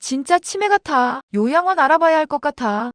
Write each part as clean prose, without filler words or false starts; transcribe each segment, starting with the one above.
진짜 치매 같아. 요양원 알아봐야 할 것 같아.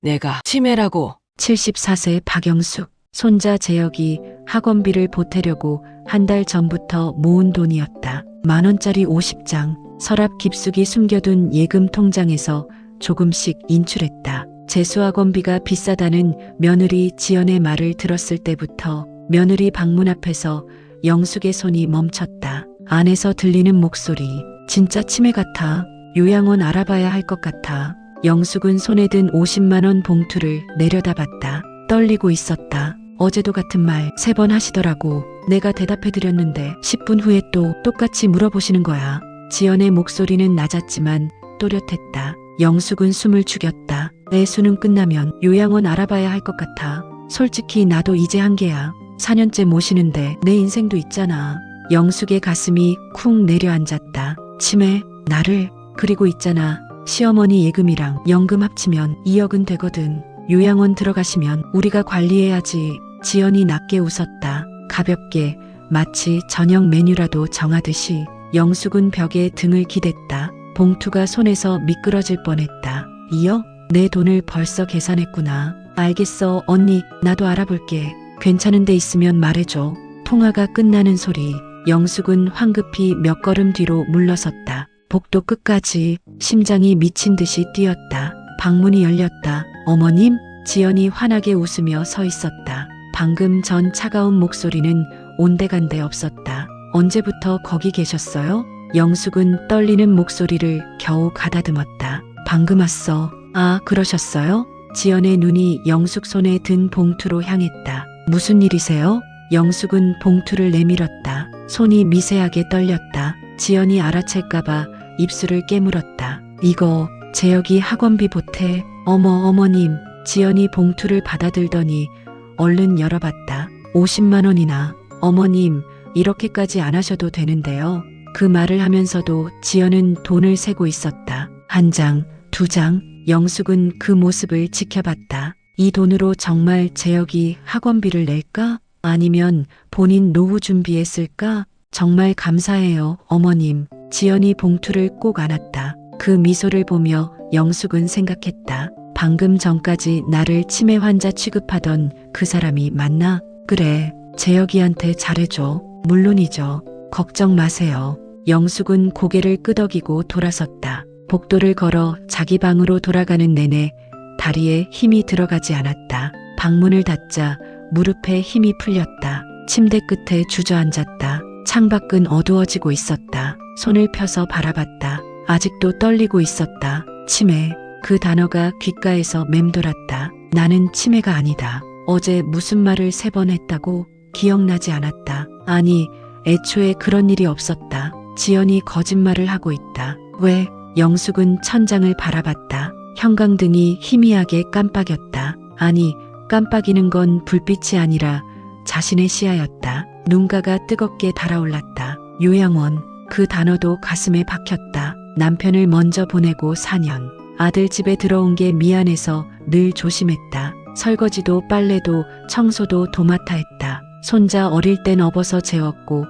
내가 치매라고. 74세 박영숙. 손자 재혁이 학원비를 보태려고 한 달 전부터 모은 돈이었다. 10,000원짜리 50장. 서랍 깊숙이 숨겨둔 예금 통장에서 조금씩 인출했다. 재수학원비가 비싸다는 며느리 지연의 말을 들었을 때부터 며느리 방문 앞에서 영숙의 손이 멈췄다. 안에서 들리는 목소리. 진짜 치매 같아. 요양원 알아봐야 할 것 같아. 영숙은 손에 든 50만 원 봉투를 내려다봤다. 떨리고 있었다. 어제도 같은 말 3번 하시더라고. 내가 대답해드렸는데 10분 후에 또 똑같이 물어보시는 거야. 지연의 목소리는 낮았지만 또렷했다. 영숙은 숨을 죽였다. 내 수능 끝나면 요양원 알아봐야 할 것 같아. 솔직히 나도 이제 한계야. 4년째 모시는데 내 인생도 있잖아. 영숙의 가슴이 쿵 내려앉았다. 치매, 나를, 그리고 있잖아. 시어머니 예금이랑 연금 합치면 2억은 되거든. 요양원 들어가시면 우리가 관리해야지. 지연이 낮게 웃었다. 가볍게, 마치 저녁 메뉴라도 정하듯이. 영숙은 벽에 등을 기댔다. 봉투가 손에서 미끄러질 뻔했다. 2억? 내 돈을 벌써 계산했구나. 알겠어, 언니. 나도 알아볼게. 괜찮은 데 있으면 말해줘. 통화가 끝나는 소리. 영숙은 황급히 몇 걸음 뒤로 물러섰다. 복도 끝까지 심장이 미친 듯이 뛰었다. 방문이 열렸다. 어머님? 지연이 환하게 웃으며 서 있었다. 방금 전 차가운 목소리는 온데간데 없었다. 언제부터 거기 계셨어요? 영숙은 떨리는 목소리를 겨우 가다듬었다. 방금 왔어. 아, 그러셨어요? 지연의 눈이 영숙 손에 든 봉투로 향했다. 무슨 일이세요? 영숙은 봉투를 내밀었다. 손이 미세하게 떨렸다. 지연이 알아챌까봐 입술을 깨물었다. 이거 재혁이 학원비 보태. 어머님. 지연이 봉투를 받아들더니 얼른 열어봤다. 50만 원이나. 어머님, 이렇게까지 안 하셔도 되는데요. 그 말을 하면서도 지연은 돈을 세고 있었다. 1장, 2장. 영숙은 그 모습을 지켜봤다. 이 돈으로 정말 재혁이 학원비를 낼까? 아니면 본인 노후 준비에 쓸까? 정말 감사해요, 어머님. 지연이 봉투를 꼭 안았다. 그 미소를 보며 영숙은 생각했다. 방금 전까지 나를 치매 환자 취급하던 그 사람이 맞나? 그래, 재혁이한테 잘해줘. 물론이죠. 걱정 마세요. 영숙은 고개를 끄덕이고 돌아섰다. 복도를 걸어 자기 방으로 돌아가는 내내 다리에 힘이 들어가지 않았다. 방문을 닫자 무릎에 힘이 풀렸다. 침대 끝에 주저앉았다. 창밖은 어두워지고 있었다. 손을 펴서 바라봤다. 아직도 떨리고 있었다. 치매. 그 단어가 귓가에서 맴돌았다. 나는 치매가 아니다. 어제 무슨 말을 3번 했다고? 기억나지 않았다. 아니, 애초에 그런 일이 없었다. 지연이 거짓말을 하고 있다. 왜? 영숙은 천장을 바라봤다. 형광등이 희미하게 깜빡였다. 아니, 깜빡이는 건 불빛이 아니라 자신의 시야였다. 눈가가 뜨겁게 달아올랐다. 요양원. 그 단어도 가슴에 박혔다. 남편을 먼저 보내고 4년. 아들 집에 들어온 게 미안해서 늘 조심했다. 설거지도 빨래도 청소도 도맡아 했다. 손자 어릴 땐 업어서 재웠고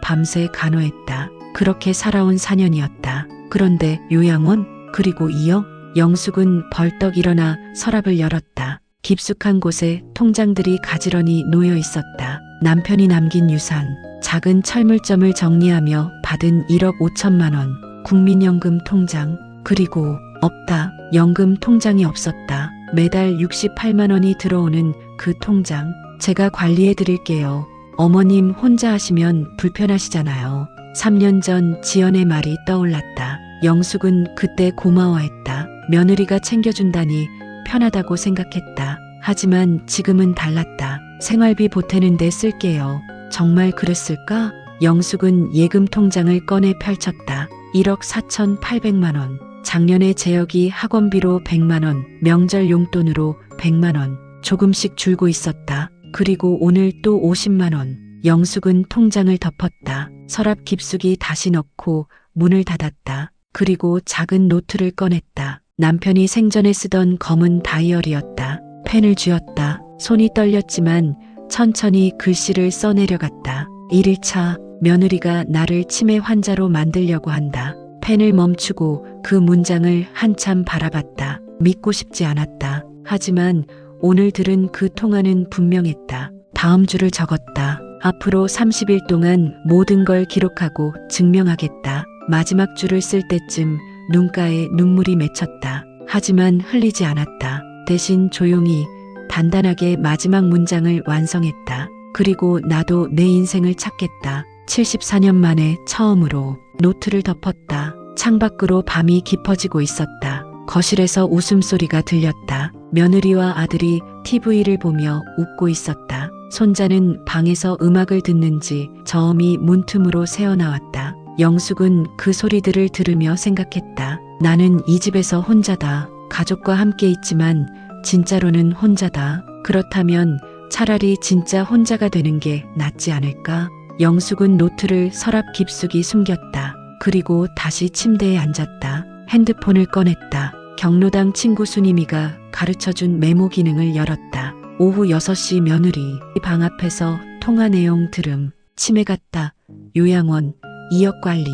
밤새 간호했다. 그렇게 살아온 4년이었다. 그런데 요양원? 그리고 2억? 영숙은 벌떡 일어나 서랍을 열었다. 깊숙한 곳에 통장들이 가지런히 놓여 있었다. 남편이 남긴 유산, 작은 철물점을 정리하며 받은 1억 5천만 원, 국민연금 통장, 그리고 없다. 연금 통장이 없었다. 매달 68만 원이 들어오는 그 통장, 제가 관리해 드릴게요. 어머님 혼자 하시면 불편하시잖아요. 3년 전 지연의 말이 떠올랐다. 영숙은 그때 고마워했다. 며느리가 챙겨준다니 편하다고 생각했다. 하지만 지금은 달랐다. 생활비 보태는데 쓸게요. 정말 그랬을까? 영숙은 예금 통장을 꺼내 펼쳤다. 1억 4,800만 원. 작년에 재혁이 학원비로 100만 원, 명절 용돈으로 100만 원. 조금씩 줄고 있었다. 그리고 오늘 또 50만 원. 영숙은 통장을 덮었다. 서랍 깊숙이 다시 넣고 문을 닫았다. 그리고 작은 노트를 꺼냈다. 남편이 생전에 쓰던 검은 다이어리였다. 펜을 쥐었다. 손이 떨렸지만 천천히 글씨를 써내려갔다. 1일차 며느리가 나를 치매 환자로 만들려고 한다. 펜을 멈추고 그 문장을 한참 바라봤다. 믿고 싶지 않았다. 하지만 오늘 들은 그 통화는 분명했다. 다음 줄을 적었다. 앞으로 30일 동안 모든 걸 기록하고 증명하겠다. 마지막 줄을 쓸 때쯤 눈가에 눈물이 맺혔다. 하지만 흘리지 않았다. 대신 조용히 단단하게 마지막 문장을 완성했다. 그리고 나도 내 인생을 찾겠다. 74년 만에 처음으로 노트를 덮었다. 창밖으로 밤이 깊어지고 있었다. 거실에서 웃음소리가 들렸다. 며느리와 아들이 TV를 보며 웃고 있었다. 손자는 방에서 음악을 듣는지 저음이 문틈으로 새어나왔다. 영숙은 그 소리들을 들으며 생각했다. 나는 이 집에서 혼자다. 가족과 함께 있지만 진짜로는 혼자다. 그렇다면 차라리 진짜 혼자가 되는 게 낫지 않을까? 영숙은 노트를 서랍 깊숙이 숨겼다. 그리고 다시 침대에 앉았다. 핸드폰을 꺼냈다. 경로당 친구 순임이가 가르쳐준 메모 기능을 열었다. 오후 6시 며느리 방 앞에서 통화 내용 들음. 치매 같다. 요양원 2억 관리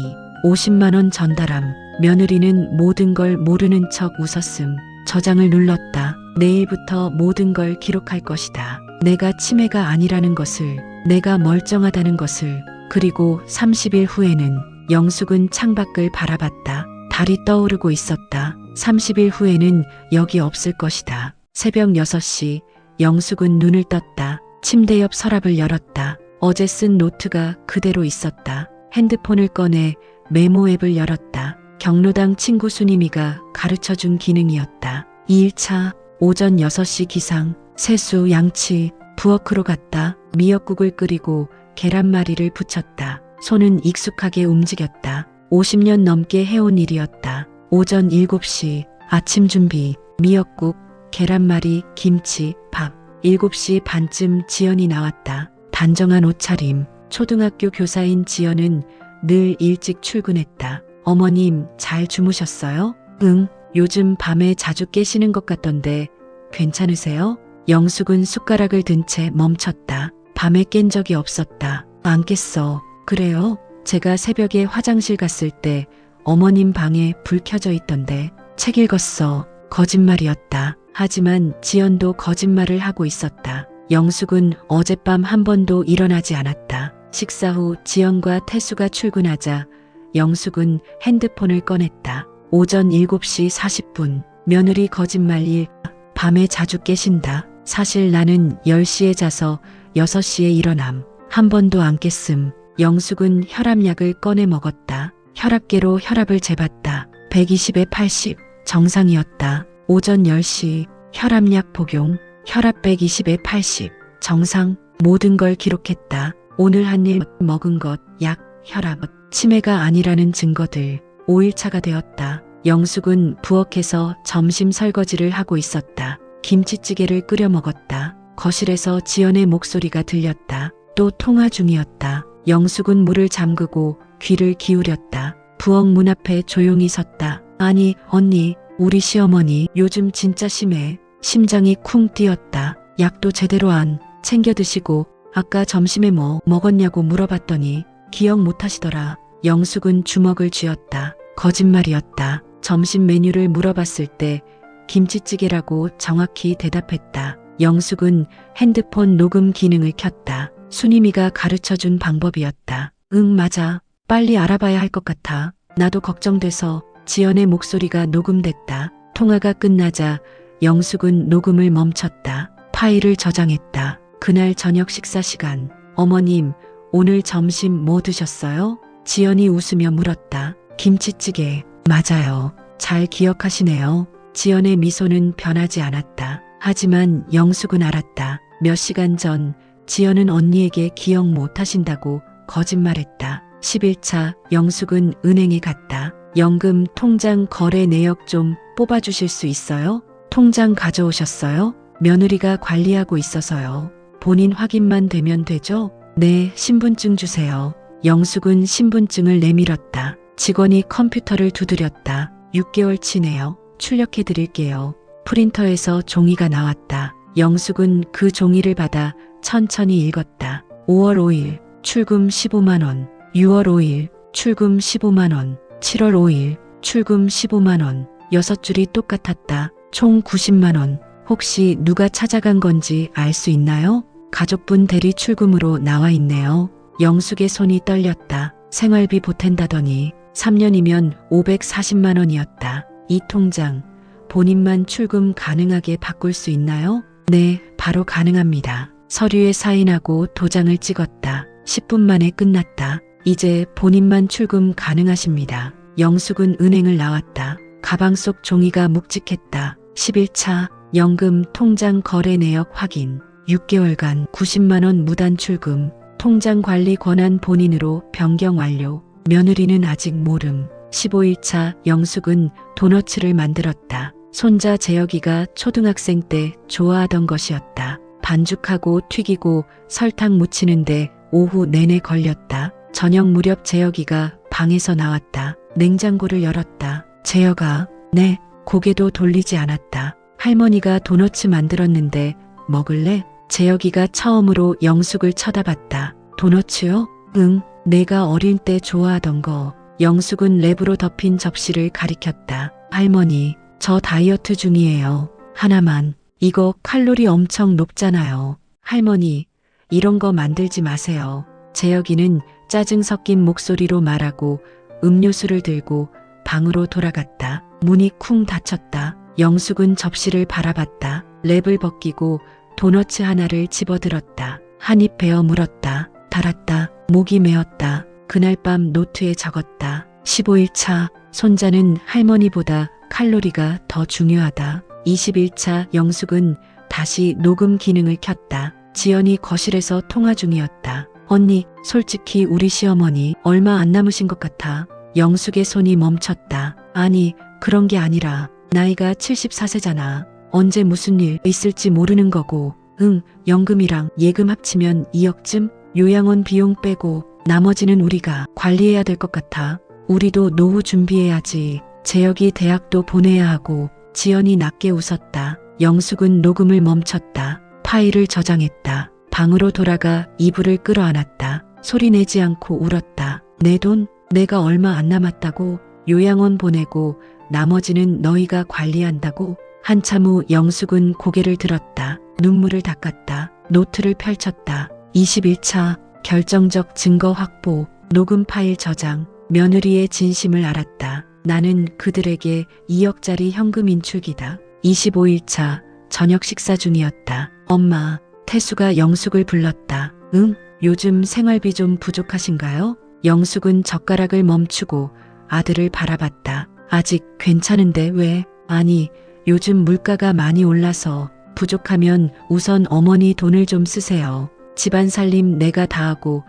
50만 원 전달함. 며느리는 모든 걸 모르는 척 웃었음. 저장을 눌렀다. 내일부터 모든 걸 기록할 것이다. 내가 치매가 아니라는 것을, 내가 멀쩡하다는 것을. 그리고 30일 후에는 영숙은 창밖을 바라봤다. 달이 떠오르고 있었다. 30일 후에는 여기 없을 것이다. 새벽 6시 영숙은 눈을 떴다. 침대 옆 서랍을 열었다. 어제 쓴 노트가 그대로 있었다. 핸드폰을 꺼내 메모 앱을 열었다. 경로당 친구 순임이가 가르쳐준 기능이었다. 2일차 오전 6시 기상. 세수, 양치, 부엌으로 갔다. 미역국을 끓이고 계란말이를 부쳤다. 손은 익숙하게 움직였다. 50년 넘게 해온 일이었다. 오전 7시 아침 준비. 미역국, 계란말이, 김치, 밥. 7시 반쯤 지연이 나왔다. 단정한 옷차림. 초등학교 교사인 지연은 늘 일찍 출근했다. 어머님, 잘 주무셨어요? 응, 요즘 밤에 자주 깨시는 것 같던데 괜찮으세요? 영숙은 숟가락을 든 채 멈췄다. 밤에 깬 적이 없었다. 안 깼어. 그래요? 제가 새벽에 화장실 갔을 때 어머님 방에 불 켜져 있던데 책 읽었어. 거짓말이었다. 하지만 지연도 거짓말을 하고 있었다. 영숙은 어젯밤 한 번도 일어나지 않았다. 식사 후 지연과 태수가 출근하자 영숙은 핸드폰을 꺼냈다. 오전 7시 40분. 며느리 거짓말 1. 밤에 자주 깨신다. 사실 나는 10시에 자서 6시에 일어남. 한 번도 안 깼음. 영숙은 혈압약을 꺼내 먹었다. 혈압계로 혈압을 재봤다. 120에 80. 정상이었다. 오전 10시 혈압약 복용. 혈압 120에 80. 정상. 모든 걸 기록했다. 오늘 한 일, 먹은 것, 약, 혈압, 치매가 아니라는 증거들. 5일차가 되었다. 영숙은 부엌에서 점심 설거지를 하고 있었다. 김치찌개를 끓여 먹었다. 거실에서 지연의 목소리가 들렸다. 또 통화 중이었다. 영숙은 물을 잠그고 귀를 기울였다. 부엌 문 앞에 조용히 섰다. 아니, 언니, 우리 시어머니 요즘 진짜 심해. 심장이 쿵 뛰었다. 약도 제대로 안 챙겨 드시고 아까 점심에 뭐 먹었냐고 물어봤더니 기억 못 하시더라. 영숙은 주먹을 쥐었다. 거짓말이었다. 점심 메뉴를 물어봤을 때 김치찌개라고 정확히 대답했다. 영숙은 핸드폰 녹음 기능을 켰다. 순임이가 가르쳐준 방법이었다. 응, 맞아. 빨리 알아봐야 할 것 같아. 나도 걱정돼서. 지연의 목소리가 녹음됐다. 통화가 끝나자 영숙은 녹음을 멈췄다. 파일을 저장했다. 그날 저녁 식사 시간. 어머님, 오늘 점심 뭐 드셨어요? 지연이 웃으며 물었다. 김치찌개. 맞아요. 잘 기억하시네요. 지연의 미소는 변하지 않았다. 하지만 영숙은 알았다. 몇 시간 전 지연은 언니에게 기억 못 하신다고 거짓말했다. 10일차 영숙은 은행에 갔다. 연금 통장 거래 내역 좀 뽑아주실 수 있어요? 통장 가져오셨어요? 며느리가 관리하고 있어서요. 본인 확인만 되면 되죠? 네, 신분증 주세요. 영숙은 신분증을 내밀었다. 직원이 컴퓨터를 두드렸다. 6개월치네요. 출력해 드릴게요. 프린터에서 종이가 나왔다. 영숙은 그 종이를 받아 천천히 읽었다. 5월 5일 출금 15만 원. 6월 5일 출금 15만 원. 7월 5일 출금 15만 원. 6줄이 똑같았다. 총 90만 원. 혹시 누가 찾아간 건지 알 수 있나요? 가족분 대리 출금으로 나와 있네요. 영숙의 손이 떨렸다. 생활비 보탠다더니 3년이면 540만 원이었다. 이 통장 본인만 출금 가능하게 바꿀 수 있나요? 네, 바로 가능합니다. 서류에 사인하고 도장을 찍었다. 10분 만에 끝났다. 이제 본인만 출금 가능하십니다. 영숙은 은행을 나왔다. 가방 속 종이가 묵직했다. 11차 연금 통장 거래 내역 확인. 6개월간 90만 원 무단 출금. 통장 관리 권한 본인으로 변경 완료. 며느리는 아직 모름. 15일차 영숙은 도너츠를 만들었다. 손자 재혁이가 초등학생 때 좋아하던 것이었다. 반죽하고 튀기고 설탕 묻히는데 오후 내내 걸렸다. 저녁 무렵 재혁이가 방에서 나왔다. 냉장고를 열었다. 재혁아, 네. 고개도 돌리지 않았다. 할머니가 도너츠 만들었는데 먹을래? 재혁이가 처음으로 영숙을 쳐다봤다. 도너츠요? 응, 내가 어릴 때 좋아하던 거. 영숙은 랩으로 덮인 접시를 가리켰다. 할머니, 저 다이어트 중이에요. 하나만. 이거 칼로리 엄청 높잖아요. 할머니, 이런 거 만들지 마세요. 재혁이는 짜증 섞인 목소리로 말하고 음료수를 들고 방으로 돌아갔다. 문이 쿵 닫혔다. 영숙은 접시를 바라봤다. 랩을 벗기고 도너츠 하나를 집어들었다. 한 입 베어 물었다. 달았다. 목이 메었다. 그날 밤 노트에 적었다. 15일차 손자는 할머니보다 칼로리가 더 중요하다. 21차 영숙은 다시 녹음 기능을 켰다. 지연이 거실에서 통화 중이었다. 언니, 솔직히 우리 시어머니 얼마 안 남으신 것 같아. 영숙의 손이 멈췄다. 아니, 그런 게 아니라 나이가 74세잖아. 언제 무슨 일 있을지 모르는 거고. 응, 연금이랑 예금 합치면 2억쯤? 요양원 비용 빼고 나머지는 우리가 관리해야 될 것 같아. 우리도 노후 준비해야지. 재혁이 대학도 보내야 하고. 지연이 낮게 웃었다. 영숙은 녹음을 멈췄다. 파일을 저장했다. 방으로 돌아가 이불을 끌어안았다. 소리내지 않고 울었다. 내 돈? 내가 얼마 안 남았다고? 요양원 보내고 나머지는 너희가 관리한다고? 한참 후 영숙은 고개를 들었다. 눈물을 닦았다. 노트를 펼쳤다. 21차 결정적 증거 확보. 녹음 파일 저장. 며느리의 진심을 알았다. 나는 그들에게 2억짜리 현금 인출기다. 25일차 저녁 식사 중이었다. 엄마, 태수가 영숙을 불렀다. 응? 요즘 생활비 좀 부족하신가요? 영숙은 젓가락을 멈추고 아들을 바라봤다. 아직 괜찮은데 왜? 아니, 요즘 물가가 많이 올라서 부족하면 우선 어머니 돈을 좀 쓰세요. 집안 살림 내가 다 하고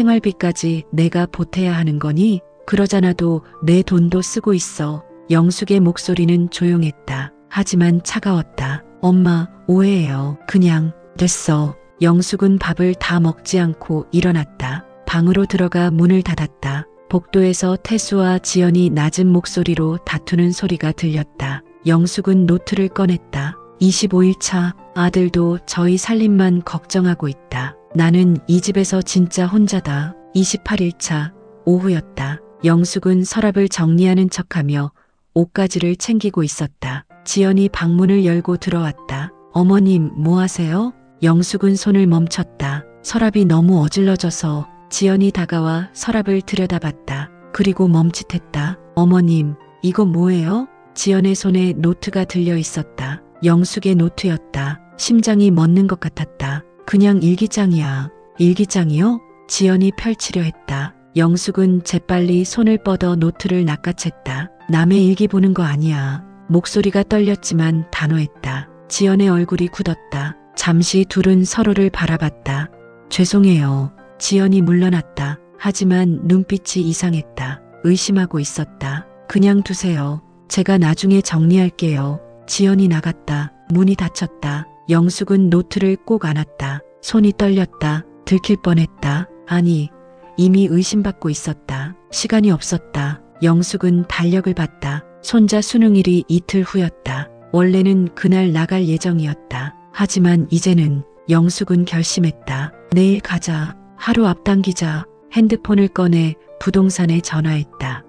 생활비까지 내가 보태야 하는 거니? 그러잖아도 내 돈도 쓰고 있어. 영숙의 목소리는 조용했다. 하지만 차가웠다. 엄마, 오해해요. 그냥 됐어. 영숙은 밥을 다 먹지 않고 일어났다. 방으로 들어가 문을 닫았다. 복도에서 태수와 지연이 낮은 목소리로 다투는 소리가 들렸다. 영숙은 노트를 꺼냈다. 25일차 아들도 저희 살림만 걱정하고 있다. 나는 이 집에서 진짜 혼자다. 28일차 오후였다. 영숙은 서랍을 정리하는 척하며 옷가지를 챙기고 있었다. 지연이 방문을 열고 들어왔다. 어머님, 뭐 하세요? 영숙은 손을 멈췄다. 서랍이 너무 어질러져서. 지연이 다가와 서랍을 들여다봤다. 그리고 멈칫했다. 어머님, 이거 뭐예요? 지연의 손에 노트가 들려 있었다. 영숙의 노트였다. 심장이 멎는 것 같았다. 그냥 일기장이야. 일기장이요? 지연이 펼치려 했다. 영숙은 재빨리 손을 뻗어 노트를 낚아챘다. 남의 일기 보는 거 아니야. 목소리가 떨렸지만 단호했다. 지연의 얼굴이 굳었다. 잠시 둘은 서로를 바라봤다. 죄송해요. 지연이 물러났다. 하지만 눈빛이 이상했다. 의심하고 있었다. 그냥 두세요. 제가 나중에 정리할게요. 지연이 나갔다. 문이 닫혔다. 영숙은 노트를 꼭 안았다. 손이 떨렸다. 들킬 뻔했다. 아니, 이미 의심받고 있었다. 시간이 없었다. 영숙은 달력을 봤다. 손자 수능일이 이틀 후였다. 원래는 그날 나갈 예정이었다. 하지만 이제는 영숙은 결심했다. 내일 가자. 하루 앞당기자. 핸드폰을 꺼내 부동산에 전화했다.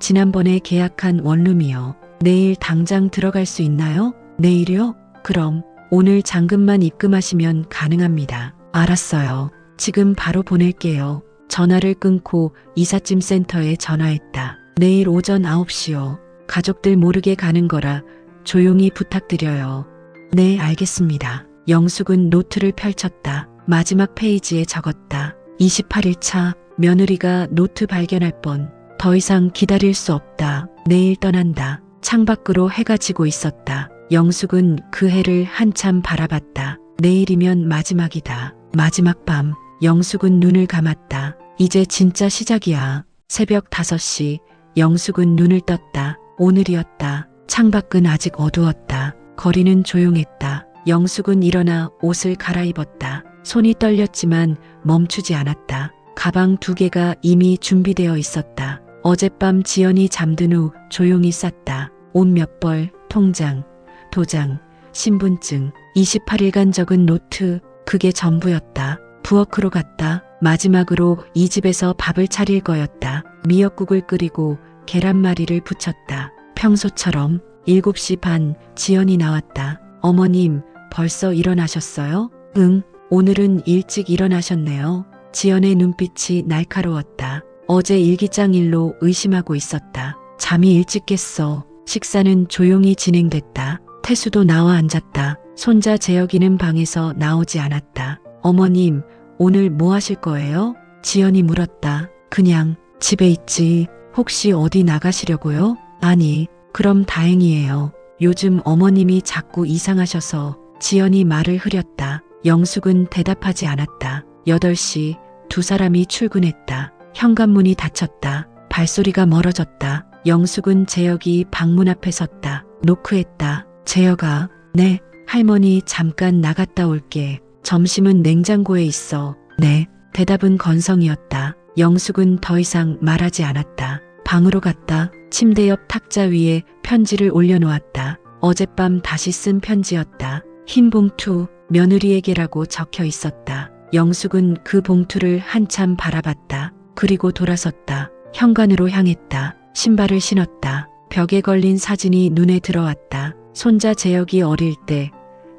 지난번에 계약한 원룸이요. 내일 당장 들어갈 수 있나요? 내일요? 그럼 오늘 잔금만 입금하시면 가능합니다. 알았어요. 지금 바로 보낼게요. 전화를 끊고 이삿짐 센터에 전화했다. 내일 오전 9시요. 가족들 모르게 가는 거라 조용히 부탁드려요. 네, 알겠습니다. 영숙은 노트를 펼쳤다. 마지막 페이지에 적었다. 28일차 며느리가 노트 발견할 뻔. 더 이상 기다릴 수 없다. 내일 떠난다. 창밖으로 해가 지고 있었다. 영숙은 그 해를 한참 바라봤다. 내일이면 마지막이다. 마지막 밤 영숙은 눈을 감았다. 이제 진짜 시작이야. 새벽 5시 영숙은 눈을 떴다. 오늘이었다. 창밖은 아직 어두웠다. 거리는 조용했다. 영숙은 일어나 옷을 갈아입었다. 손이 떨렸지만 멈추지 않았다. 가방 2개가 이미 준비되어 있었다. 어젯밤 지연이 잠든 후 조용히 쌌다. 옷 몇 벌, 통장, 도장, 신분증, 28일간 적은 노트, 그게 전부였다. 부엌으로 갔다. 마지막으로 이 집에서 밥을 차릴 거였다. 미역국을 끓이고 계란말이를 부쳤다. 평소처럼 7시 반 지연이 나왔다. 어머님, 벌써 일어나셨어요? 응, 오늘은 일찍 일어나셨네요. 지연의 눈빛이 날카로웠다. 어제 일기장 일로 의심하고 있었다. 잠이 일찍 깼어. 식사는 조용히 진행됐다. 태수도 나와 앉았다. 손자 재혁이는 방에서 나오지 않았다. 어머님, 오늘 뭐 하실 거예요? 지연이 물었다. 그냥 집에 있지. 혹시 어디 나가시려고요? 아니, 그럼 다행이에요. 요즘 어머님이 자꾸 이상하셔서. 지연이 말을 흐렸다. 영숙은 대답하지 않았다. 8시 두 사람이 출근했다. 현관문이 닫혔다. 발소리가 멀어졌다. 영숙은 재혁이 방문 앞에 섰다. 노크했다. 재혁아, 네, 할머니 잠깐 나갔다 올게. 점심은 냉장고에 있어. 네, 대답은 건성이었다. 영숙은 더 이상 말하지 않았다. 방으로 갔다. 침대 옆 탁자 위에 편지를 올려놓았다. 어젯밤 다시 쓴 편지였다. 흰 봉투, 며느리에게라고 적혀 있었다. 영숙은 그 봉투를 한참 바라봤다. 그리고 돌아섰다. 현관으로 향했다. 신발을 신었다. 벽에 걸린 사진이 눈에 들어왔다. 손자 재혁이 어릴 때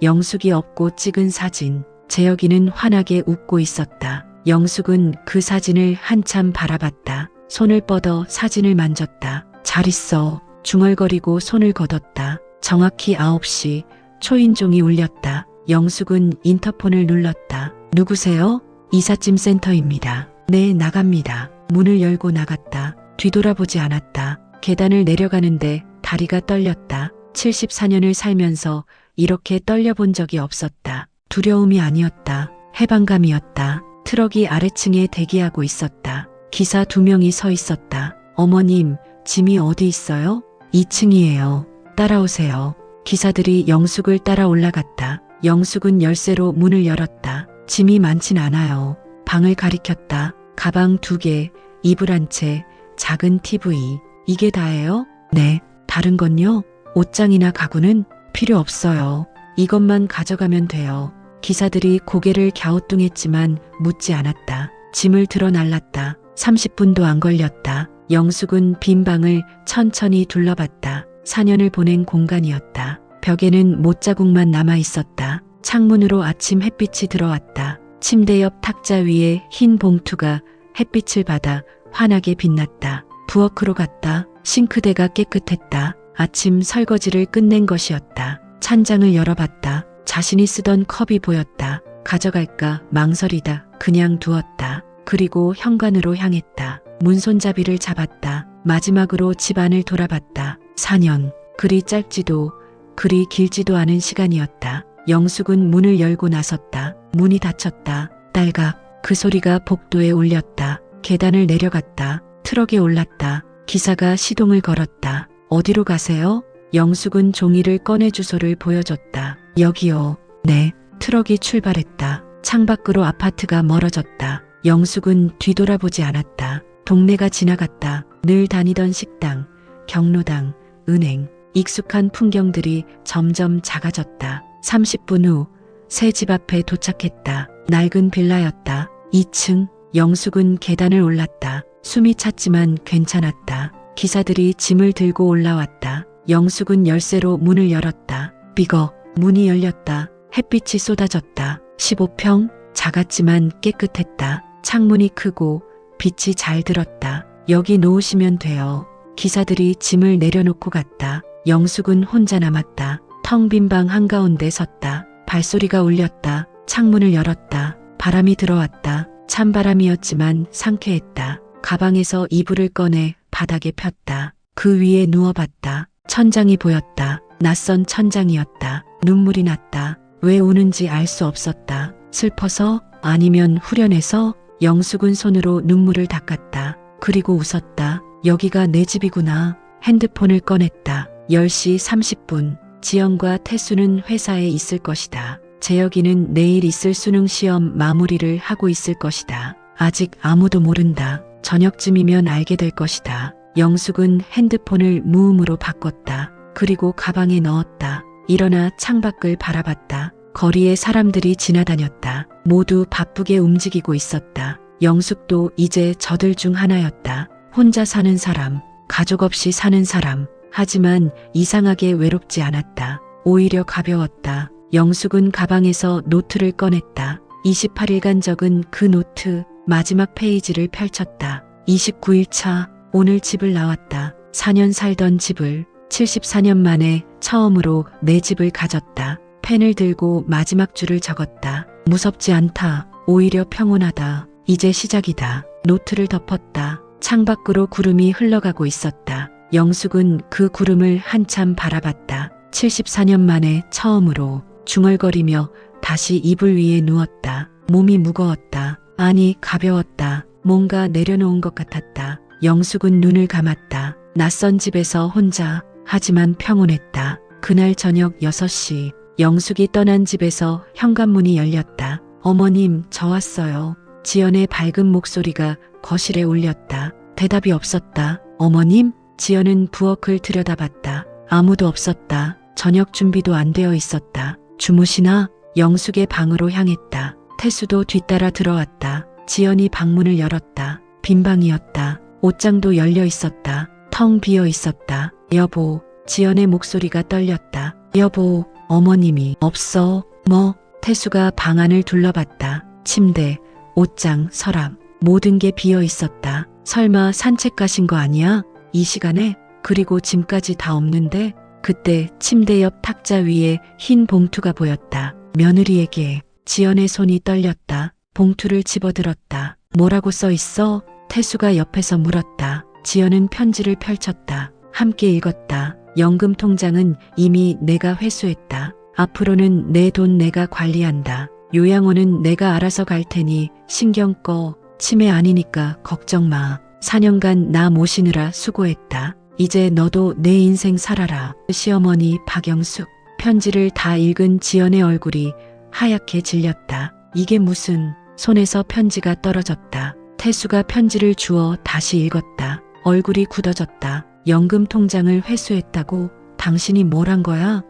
영숙이 업고 찍은 사진. 재혁이는 환하게 웃고 있었다. 영숙은 그 사진을 한참 바라봤다. 손을 뻗어 사진을 만졌다. 잘 있어. 중얼거리고 손을 걷었다. 정확히 9시 초인종이 울렸다. 영숙은 인터폰을 눌렀다. 누구세요? 이삿짐 센터입니다. 네, 나갑니다. 문을 열고 나갔다. 뒤돌아보지 않았다. 계단을 내려가는데 다리가 떨렸다. 74년을 살면서 이렇게 떨려본 적이 없었다. 두려움이 아니었다. 해방감이었다. 트럭이 아래층에 대기하고 있었다. 기사 2명이 서 있었다. 어머님, 짐이 어디 있어요? 2층이에요. 따라오세요. 기사들이 영숙을 따라 올라갔다. 영숙은 열쇠로 문을 열었다. 짐이 많진 않아요. 방을 가리켰다. 가방 2개, 이불 1채, 작은 TV. 이게 다예요? 네. 다른 건요? 옷장이나 가구는 필요 없어요. 이것만 가져가면 돼요. 기사들이 고개를 갸우뚱했지만 묻지 않았다. 짐을 들어 날랐다. 30분도 안 걸렸다. 영숙은 빈 방을 천천히 둘러봤다. 4년을 보낸 공간이었다. 벽에는 못자국만 남아 있었다. 창문으로 아침 햇빛이 들어왔다. 침대 옆 탁자 위에 흰 봉투가 햇빛을 받아 환하게 빛났다. 부엌으로 갔다. 싱크대가 깨끗했다. 아침 설거지를 끝낸 것이었다. 찬장을 열어봤다. 자신이 쓰던 컵이 보였다. 가져갈까 망설이다. 그냥 두었다. 그리고 현관으로 향했다. 문손잡이를 잡았다. 마지막으로 집안을 돌아봤다. 4년. 그리 짧지도 그리 길지도 않은 시간이었다. 영숙은 문을 열고 나섰다. 문이 닫혔다. 딸각. 그 소리가 복도에 울렸다. 계단을 내려갔다. 트럭에 올랐다. 기사가 시동을 걸었다. 어디로 가세요? 영숙은 종이를 꺼내 주소를 보여줬다. 여기요. 네. 트럭이 출발했다. 창밖으로 아파트가 멀어졌다. 영숙은 뒤돌아보지 않았다. 동네가 지나갔다. 늘 다니던 식당, 경로당, 은행. 익숙한 풍경들이 점점 작아졌다. 30분 후 새 집 앞에 도착했다. 낡은 빌라였다. 2층. 영숙은 계단을 올랐다. 숨이 찼지만 괜찮았다. 기사들이 짐을 들고 올라왔다. 영숙은 열쇠로 문을 열었다. 삐걱 문이 열렸다. 햇빛이 쏟아졌다. 15평 작았지만 깨끗했다. 창문이 크고 빛이 잘 들었다. 여기 놓으시면 돼요. 기사들이 짐을 내려놓고 갔다. 영숙은 혼자 남았다. 텅 빈 방 한가운데 섰다. 발소리가 울렸다. 창문을 열었다. 바람이 들어왔다. 찬바람이었지만 상쾌했다. 가방에서 이불을 꺼내 바닥에 폈다. 그 위에 누워봤다. 천장이 보였다. 낯선 천장이었다. 눈물이 났다. 왜 우는지 알 수 없었다. 슬퍼서 아니면 후련해서. 영숙은 손으로 눈물을 닦았다. 그리고 웃었다. 여기가 내 집이구나. 핸드폰을 꺼냈다. 10시 30분. 지연과 태수는 회사에 있을 것이다. 재혁이는 내일 있을 수능 시험 마무리를 하고 있을 것이다. 아직 아무도 모른다. 저녁쯤이면 알게 될 것이다. 영숙은 핸드폰을 무음으로 바꿨다. 그리고 가방에 넣었다. 일어나 창밖을 바라봤다. 거리에 사람들이 지나다녔다. 모두 바쁘게 움직이고 있었다. 영숙도 이제 저들 중 하나였다. 혼자 사는 사람, 가족 없이 사는 사람. 하지만 이상하게 외롭지 않았다. 오히려 가벼웠다. 영숙은 가방에서 노트를 꺼냈다. 28일간 적은 그 노트 마지막 페이지를 펼쳤다. 29일 차 오늘 집을 나왔다. 4년 살던 집을 74년 만에 처음으로 내 집을 가졌다. 펜을 들고 마지막 줄을 적었다. 무섭지 않다. 오히려 평온하다. 이제 시작이다. 노트를 덮었다. 창밖으로 구름이 흘러가고 있었다. 영숙은 그 구름을 한참 바라봤다. 74년 만에 처음으로 중얼거리며 다시 이불 위에 누웠다. 몸이 무거웠다. 아니 가벼웠다. 뭔가 내려놓은 것 같았다. 영숙은 눈을 감았다. 낯선 집에서 혼자 하지만 평온했다. 그날 저녁 6시 영숙이 떠난 집에서 현관문이 열렸다. 어머님 저 왔어요. 지연의 밝은 목소리가 거실에 울렸다. 대답이 없었다. 어머님? 지연은 부엌을 들여다봤다. 아무도 없었다. 저녁 준비도 안 되어 있었다. 주무시나? 영숙의 방으로 향했다. 태수도 뒤따라 들어왔다. 지연이 방문을 열었다. 빈 방이었다. 옷장도 열려 있었다. 텅 비어 있었다. 여보, 지연의 목소리가 떨렸다. 여보, 어머님이 없어. 뭐? 태수가 방 안을 둘러봤다. 침대, 옷장, 서랍, 모든 게 비어 있었다. 설마 산책 가신 거 아니야? 이 시간에? 그리고 짐까지 다 없는데? 그때 침대 옆 탁자 위에 흰 봉투가 보였다. 며느리에게. 지연의 손이 떨렸다. 봉투를 집어들었다. 뭐라고 써 있어? 태수가 옆에서 물었다. 지연은 편지를 펼쳤다. 함께 읽었다. 연금 통장은 이미 내가 회수했다. 앞으로는 내 돈 내가 관리한다. 요양원은 내가 알아서 갈 테니 신경 꺼. 치매 아니니까 걱정 마. 4년간 나 모시느라 수고했다. 이제 너도 내 인생 살아라. 시어머니 박영숙. 편지를 다 읽은 지연의 얼굴이 하얗게 질렸다. 이게 무슨... 손에서 편지가 떨어졌다. 태수가 편지를 주워 다시 읽었다. 얼굴이 굳어졌다. 연금 통장을 회수했다고? 당신이 뭘 한 거야?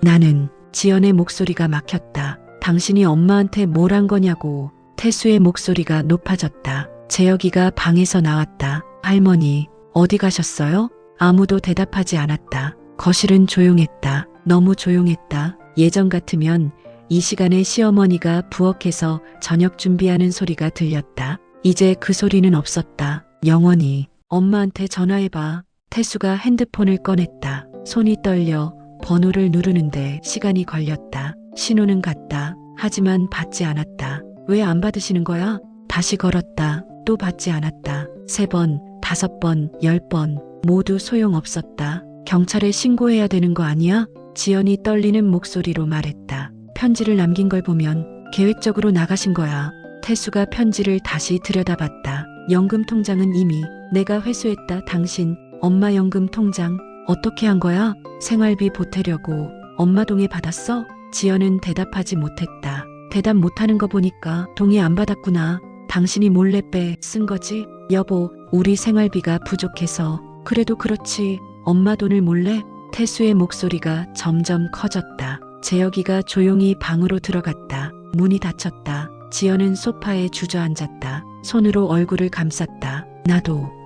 나는... 지연의 목소리가 막혔다. 당신이 엄마한테 뭘 한 거냐고. 태수의 목소리가 높아졌다. 재혁이가 방에서 나왔다. 할머니, 어디 가셨어요? 아무도 대답하지 않았다. 거실은 조용했다. 너무 조용했다. 예전 같으면 이 시간에 시어머니가 부엌에서 저녁 준비하는 소리가 들렸다. 이제 그 소리는 없었다. 영원히. 엄마한테 전화해봐. 태수가 핸드폰을 꺼냈다. 손이 떨려 번호를 누르는데 시간이 걸렸다. 신호는 갔다. 하지만 받지 않았다. 왜 안 받으시는 거야? 다시 걸었다. 또 받지 않았다. 3번, 5번, 10번 모두 소용없었다. 경찰에 신고해야 되는 거 아니야? 지연이 떨리는 목소리로 말했다. 편지를 남긴 걸 보면 계획적으로 나가신 거야. 태수가 편지를 다시 들여다봤다. 연금 통장은 이미 내가 회수했다. 당신 엄마 연금 통장 어떻게 한 거야? 생활비 보태려고 엄마 동의 받았어? 지연은 대답하지 못했다. 대답 못하는 거 보니까 동의 안 받았구나. 당신이 몰래 쓴 거지? 여보, 우리 생활비가 부족해서. 그래도 그렇지. 엄마 돈을 몰래? 태수의 목소리가 점점 커졌다. 재혁이가 조용히 방으로 들어갔다. 문이 닫혔다. 지연은 소파에 주저앉았다. 손으로 얼굴을 감쌌다.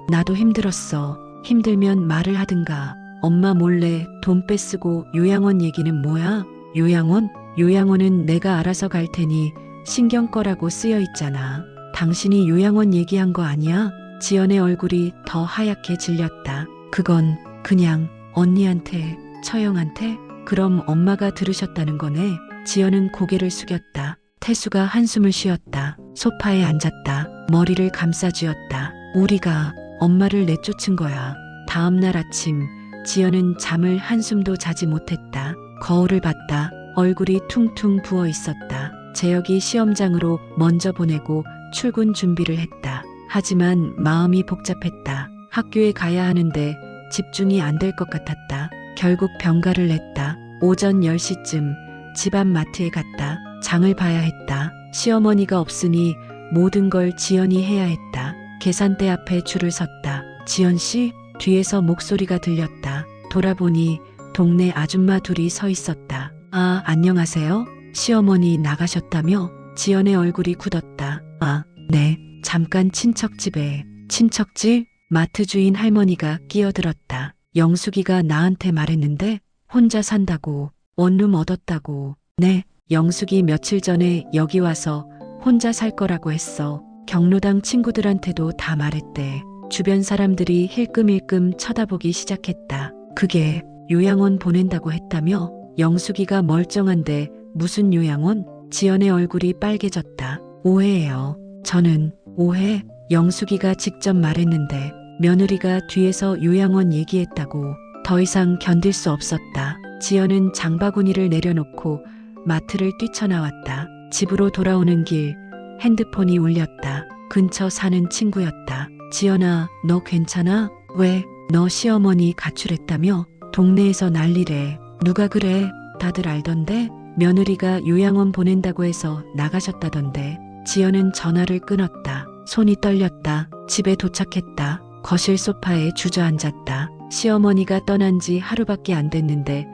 나도 힘들었어. 힘들면 말을 하든가. 엄마 몰래 돈 뺏쓰고 요양원 얘기는 뭐야? 요양원? 요양원은 내가 알아서 갈 테니 신경 꺼라고 쓰여 있잖아. 당신이 요양원 얘기한 거 아니야? 지연의 얼굴이 더 하얗게 질렸다. 그건 그냥 언니한테, 처형한테? 그럼 엄마가 들으셨다는 거네. 지연은 고개를 숙였다. 태수가 한숨을 쉬었다. 소파에 앉았다. 머리를 감싸쥐었다. 우리가 엄마를 내쫓은 거야. 다음 날 아침 지연은 잠을 한숨도 자지 못했다. 거울을 봤다. 얼굴이 퉁퉁 부어 있었다. 재혁이 시험장으로 먼저 보내고 출근 준비를 했다. 하지만 마음이 복잡했다. 학교에 가야 하는데 집중이 안 될 것 같았다. 결국 병가를 냈다. 오전 10시쯤 집 앞 마트에 갔다. 장을 봐야 했다. 시어머니가 없으니 모든 걸 지연이 해야 했다. 계산대 앞에 줄을 섰다. 지연 씨? 뒤에서 목소리가 들렸다. 돌아보니 동네 아줌마 둘이 서 있었다. 아, 안녕하세요? 시어머니 나가셨다며? 지연의 얼굴이 굳었다. 아, 네. 잠깐 친척집에. 친척집? 마트 주인 할머니가 끼어들었다. 영숙이가 나한테 말했는데 혼자 산다고, 원룸 얻었다고. 네, 영숙이 며칠 전에 여기 와서 혼자 살 거라고 했어. 경로당 친구들한테도 다 말했대. 주변 사람들이 힐끔힐끔 쳐다보기 시작했다. 그게 요양원 보낸다고 했다며? 영숙이가 멀쩡한데 무슨 요양원? 지연의 얼굴이 빨개졌다. 오해예요. 저는 오해? 영숙이가 직접 말했는데 며느리가 뒤에서 요양원 얘기했다고. 더 이상 견딜 수 없었다. 지연은 장바구니를 내려놓고 마트를 뛰쳐나왔다. 집으로 돌아오는 길 핸드폰이 울렸다. 근처 사는 친구였다. 지연아, 너 괜찮아? 왜? 너 시어머니 가출했다며? 동네에서 난리래. 누가 그래? 다들 알던데? 며느리가 요양원 보낸다고 해서 나가셨다던데. 지연은 전화를 끊었다. 손이 떨렸다. 집에 도착했다. 거실 소파에 주저앉았다. 시어머니가 떠난 지 하루밖에 안 됐는데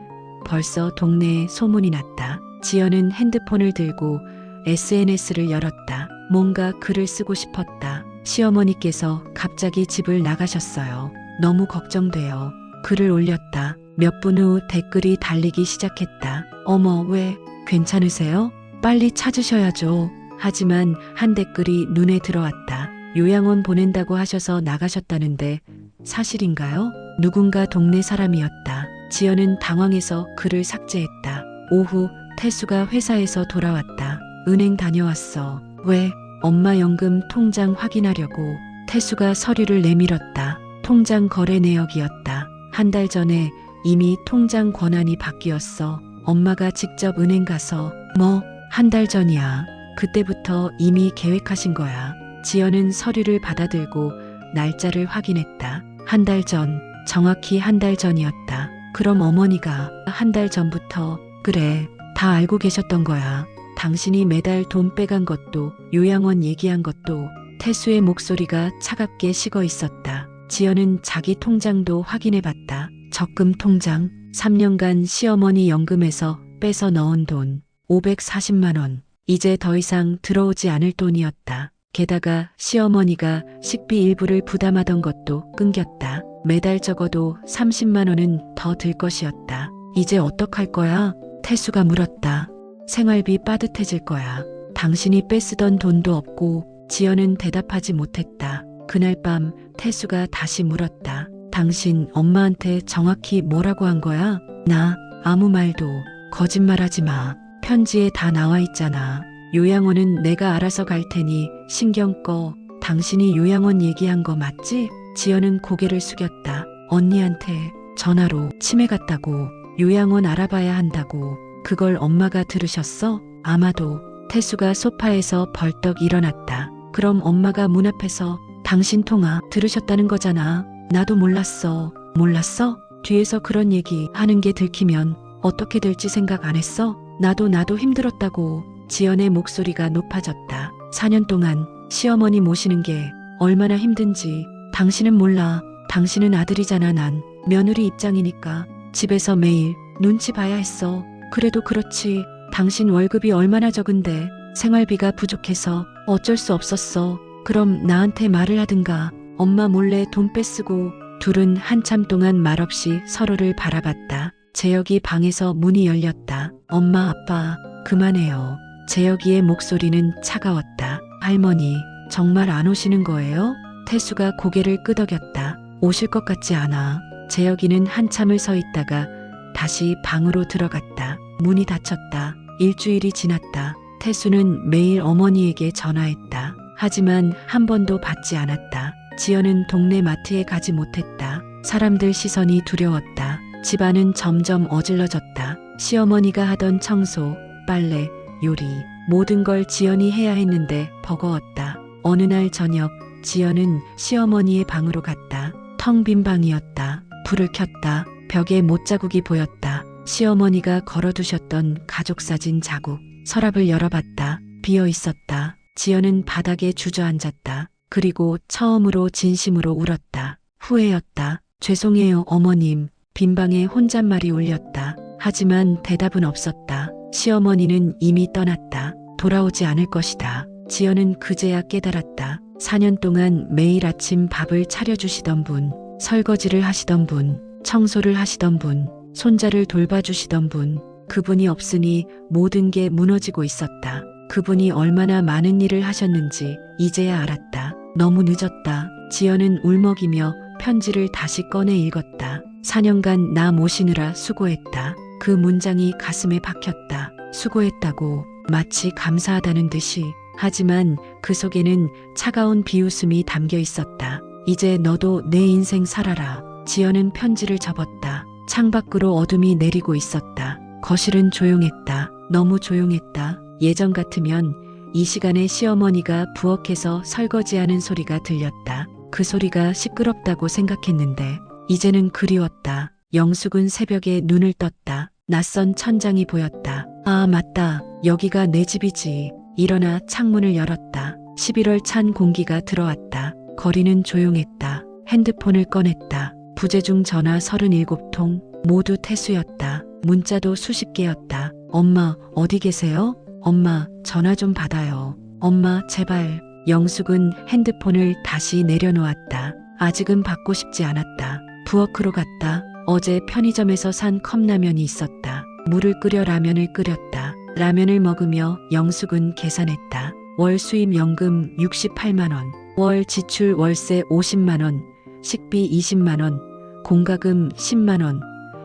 벌써 동네에 소문이 났다. 지연은 핸드폰을 들고 SNS를 열었다. 뭔가 글을 쓰고 싶었다. 시어머니께서 갑자기 집을 나가셨어요. 너무 걱정돼요. 글을 올렸다. 몇 분 후 댓글이 달리기 시작했다. 어머, 왜? 괜찮으세요? 빨리 찾으셔야죠. 하지만 한 댓글이 눈에 들어왔다. 요양원 보낸다고 하셔서 나가셨다는데 사실인가요? 누군가 동네 사람이었다. 지연은 당황해서 글을 삭제했다. 오후 태수가 회사에서 돌아왔다. 은행 다녀왔어. 왜? 엄마 연금 통장 확인하려고. 태수가 서류를 내밀었다. 통장 거래 내역이었다. 한 달 전에 이미 통장 권한이 바뀌었어. 엄마가 직접 은행 가서. 뭐? 한 달 전이야. 그때부터 이미 계획하신 거야. 지연은 서류를 받아들고 날짜를 확인했다. 한 달 전, 정확히 한 달 전이었다. 그럼 어머니가 한 달 전부터. 그래, 다 알고 계셨던 거야. 당신이 매달 돈 빼간 것도, 요양원 얘기한 것도. 태수의 목소리가 차갑게 식어 있었다. 지연은 자기 통장도 확인해봤다. 적금 통장, 3년간 시어머니 연금에서 빼서 넣은 돈, 540만 원. 이제 더 이상 들어오지 않을 돈이었다. 게다가 시어머니가 식비 일부를 부담하던 것도 끊겼다. 매달 적어도 30만 원은 더 들 것이었다. 이제 어떡할 거야? 태수가 물었다. 생활비 빠듯해질 거야. 당신이 뺏쓰던 돈도 없고. 지연은 대답하지 못했다. 그날 밤 태수가 다시 물었다. 당신 엄마한테 정확히 뭐라고 한 거야? 나 아무 말도. 거짓말하지 마. 편지에 다 나와 있잖아. 요양원은 내가 알아서 갈 테니 신경 꺼. 당신이 요양원 얘기한 거 맞지? 지연은 고개를 숙였다. 언니한테 전화로 치매 같다고, 요양원 알아봐야 한다고. 그걸 엄마가 들으셨어? 아마도. 태수가 소파에서 벌떡 일어났다. 그럼 엄마가 문 앞에서 당신 통화 들으셨다는 거잖아. 나도 몰랐어. 몰랐어? 뒤에서 그런 얘기 하는 게 들키면 어떻게 될지 생각 안 했어? 나도 힘들었다고. 지연의 목소리가 높아졌다. 4년 동안 시어머니 모시는 게 얼마나 힘든지 당신은 몰라. 당신은 아들이잖아. 난 며느리 입장이니까 집에서 매일 눈치 봐야 했어. 그래도 그렇지. 당신 월급이 얼마나 적은데 생활비가 부족해서 어쩔 수 없었어. 그럼 나한테 말을 하든가. 엄마 몰래 돈 뺏쓰고 둘은 한참 동안 말없이 서로를 바라봤다. 재혁이 방에서 문이 열렸다. 엄마, 아빠, 그만해요. 재혁이의 목소리는 차가웠다. 할머니, 정말 안 오시는 거예요? 태수가 고개를 끄덕였다. 오실 것 같지 않아. 재혁이는 한참을 서 있다가 다시 방으로 들어갔다. 문이 닫혔다. 일주일이 지났다. 태수는 매일 어머니에게 전화했다. 하지만 한 번도 받지 않았다. 지연은 동네 마트에 가지 못했다. 사람들 시선이 두려웠다. 집안은 점점 어질러졌다. 시어머니가 하던 청소, 빨래, 요리, 모든 걸 지연이 해야 했는데 버거웠다. 어느 날 저녁, 지연은 시어머니의 방으로 갔다. 텅 빈 방이었다. 불을 켰다. 벽에 못자국이 보였다. 시어머니가 걸어두셨던 가족사진 자국. 서랍을 열어봤다. 비어 있었다. 지연은 바닥에 주저앉았다. 그리고 처음으로 진심으로 울었다. 후회였다. 죄송해요, 어머님. 빈방에 혼잣말이 울렸다. 하지만 대답은 없었다. 시어머니는 이미 떠났다. 돌아오지 않을 것이다. 지연은 그제야 깨달았다. 4년 동안 매일 아침 밥을 차려주시던 분, 설거지를 하시던 분, 청소를 하시던 분, 손자를 돌봐주시던 분, 그분이 없으니 모든 게 무너지고 있었다. 그분이 얼마나 많은 일을 하셨는지 이제야 알았다. 너무 늦었다. 지연은 울먹이며 편지를 다시 꺼내 읽었다. 4년간 나 모시느라 수고했다. 그 문장이 가슴에 박혔다. 수고했다고, 마치 감사하다는 듯이. 하지만 그 속에는 차가운 비웃음이 담겨 있었다. 이제 너도 내 인생 살아라. 지연은 편지를 접었다. 창밖으로 어둠이 내리고 있었다. 거실은 조용했다. 너무 조용했다. 예전 같으면 이 시간에 시어머니가 부엌에서 설거지하는 소리가 들렸다. 그 소리가 시끄럽다고 생각했는데 이제는 그리웠다. 영숙은 새벽에 눈을 떴다. 낯선 천장이 보였다. 아, 맞다. 여기가 내 집이지. 일어나 창문을 열었다. 11월 찬 공기가 들어왔다. 거리는 조용했다. 핸드폰을 꺼냈다. 부재중 전화 37통, 모두 태수였다. 문자도 수십 개였다. 엄마, 어디 계세요? 엄마, 전화 좀 받아요. 엄마, 제발. 영숙은 핸드폰을 다시 내려놓았다. 아직은 받고 싶지 않았다. 부엌으로 갔다. 어제 편의점에서 산 컵라면이 있었다. 물을 끓여 라면을 끓였다. 라면을 먹으며 영숙은 계산했다. 월 수입 연금 68만 원, 월 지출 월세 50만 원, 식비 20만 원, 공과금 10만 원,